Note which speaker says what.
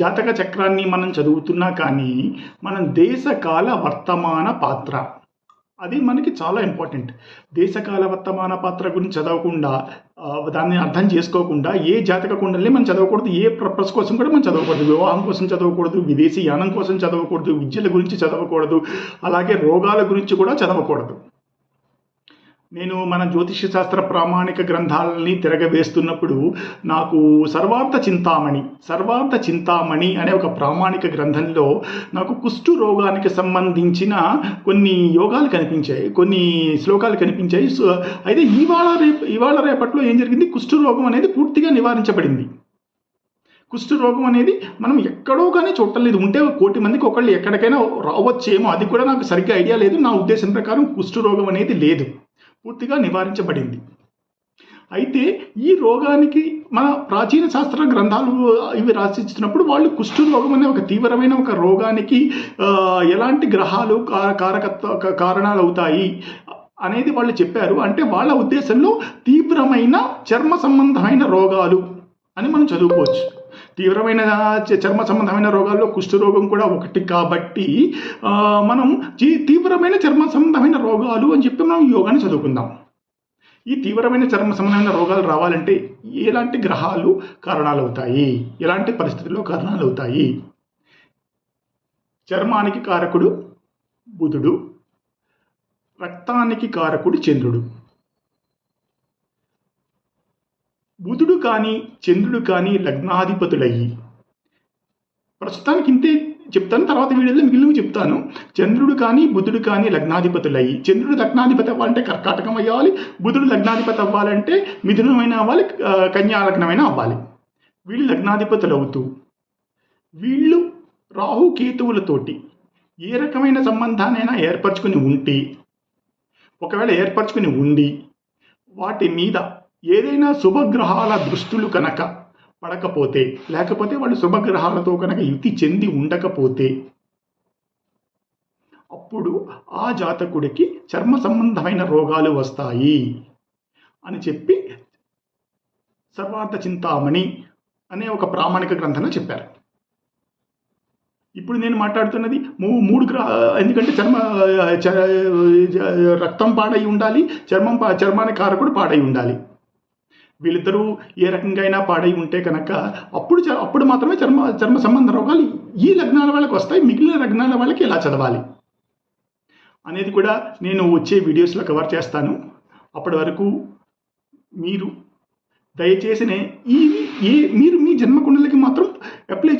Speaker 1: జాతక చక్రాన్ని మనం చదువుతున్నా కానీ మనం దేశకాల వర్తమాన పాత్ర అది మనకి చాలా ఇంపార్టెంట్. దేశకాల వర్తమాన పాత్ర గురించి చదవకుండా దాన్ని అర్థం చేసుకోకుండా ఏ జాతక కుండల్ని మనం చదవకూడదు. ఏ పర్పస్ కోసం కూడా మనం చదవకూడదు. వివాహం కోసం చదవకూడదు, విదేశీ యానం కోసం చదవకూడదు, విద్యల గురించి చదవకూడదు, అలాగే రోగాల గురించి కూడా చదవకూడదు. నేను మన జ్యోతిష శాస్త్ర ప్రామాణిక గ్రంథాలని తిరగవేస్తున్నప్పుడు నాకు సర్వార్థ చింతామణి అనే ఒక ప్రామాణిక గ్రంథంలో నాకు కుష్టు రోగానికి సంబంధించిన కొన్ని యోగాలు కనిపించాయి, కొన్ని శ్లోకాలు కనిపించాయి. అయితే ఇవాళ రేపట్లో ఏం జరిగింది, కుష్టు రోగం అనేది పూర్తిగా నివారించబడింది. కుష్టు రోగం అనేది మనం ఎక్కడో కానీ చూడలేదు. ఉంటే 1,000,000 మందికి ఒకళ్ళు ఎక్కడికైనా రావచ్చేమో, అది కూడా నాకు సరిగ్గా ఐడియా లేదు. నా ఉద్దేశం ప్రకారం కుష్టు రోగం అనేది లేదు, పూర్తిగా నివారించబడింది. అయితే ఈ రోగానికి మన ప్రాచీన శాస్త్ర గ్రంథాలు ఇవి రాసిస్తున్నప్పుడు వాళ్ళు కుష్టు రోగం అనే ఒక తీవ్రమైన ఒక రోగానికి ఎలాంటి గ్రహాలు కారణాలు అవుతాయి అనేది వాళ్ళు చెప్పారు. అంటే వాళ్ళ ఉద్దేశంలో తీవ్రమైన చర్మ సంబంధమైన రోగాలు అని మనం చదువుకోవచ్చు. తీవ్రమైన చర్మ సంబంధమైన రోగాల్లో కుష్టు రోగం కూడా ఒకటి కాబట్టి మనం తీవ్రమైన చర్మ సంబంధమైన రోగాలు అని చెప్పి మనం యోగాని చదువుకుందాం. ఈ తీవ్రమైన చర్మ సంబంధమైన రోగాలు రావాలంటే ఎలాంటి గ్రహాలు కారణాలు అవుతాయి, ఎలాంటి పరిస్థితుల్లో కారణాలు అవుతాయి? చర్మానికి కారకుడు బుధుడు, రక్తానికి కారకుడు చంద్రుడు. బుధుడు కానీ చంద్రుడు కానీ లగ్నాధిపతులయ్యి, ప్రస్తుతానికి ఇంతే చెప్తాను, తర్వాత వీడియోలో మిగిలినవి చెప్తాను. చంద్రుడు కానీ బుధుడు కానీ లగ్నాధిపతులయ్యి, చంద్రుడు లగ్నాధిపతి అవ్వాలంటే కర్కాటకం అవ్వాలి, బుధుడు లగ్నాధిపతి అవ్వాలంటే మిథునమైన అవ్వాలి, కన్యా లగ్నమైన అవ్వాలి. వీళ్ళు లగ్నాధిపతులు అవుతూ వీళ్ళు రాహుకేతువులతోటి ఏ రకమైన సంబంధానైనా ఏర్పరచుకుని ఉంటే, ఒకవేళ ఏర్పరచుకుని ఉండి వాటి మీద ఏదైనా శుభగ్రహాల దృష్టులు కనుక పడకపోతే, లేకపోతే వాళ్ళు శుభగ్రహాలతో కనుక యుతి చెంది ఉండకపోతే, అప్పుడు ఆ జాతకుడికి చర్మ సంబంధమైన రోగాలు వస్తాయి అని చెప్పి సర్వార్థ చింతామణి అనే ఒక ప్రామాణిక గ్రంథంలో చెప్పారు. ఇప్పుడు నేను మాట్లాడుతున్నది 3 ఎందుకంటే రక్తం పాడై ఉండాలి, చర్మానికి కారకుడు పాడై ఉండాలి. వీళ్ళిద్దరూ ఏ రకంగా అయినా పాడై ఉంటే కనుక అప్పుడు మాత్రమే చర్మ సంబంధ రోగాలు ఈ లగ్నాల వాళ్ళకి వస్తాయి. మిగిలిన లగ్నాల వాళ్ళకి ఎలా చదవాలి అనేది కూడా నేను వచ్చే వీడియోస్లో కవర్ చేస్తాను. అప్పటి వరకు మీరు దయచేసి మీరు మీ జన్మకుండలకి మాత్రం అప్లై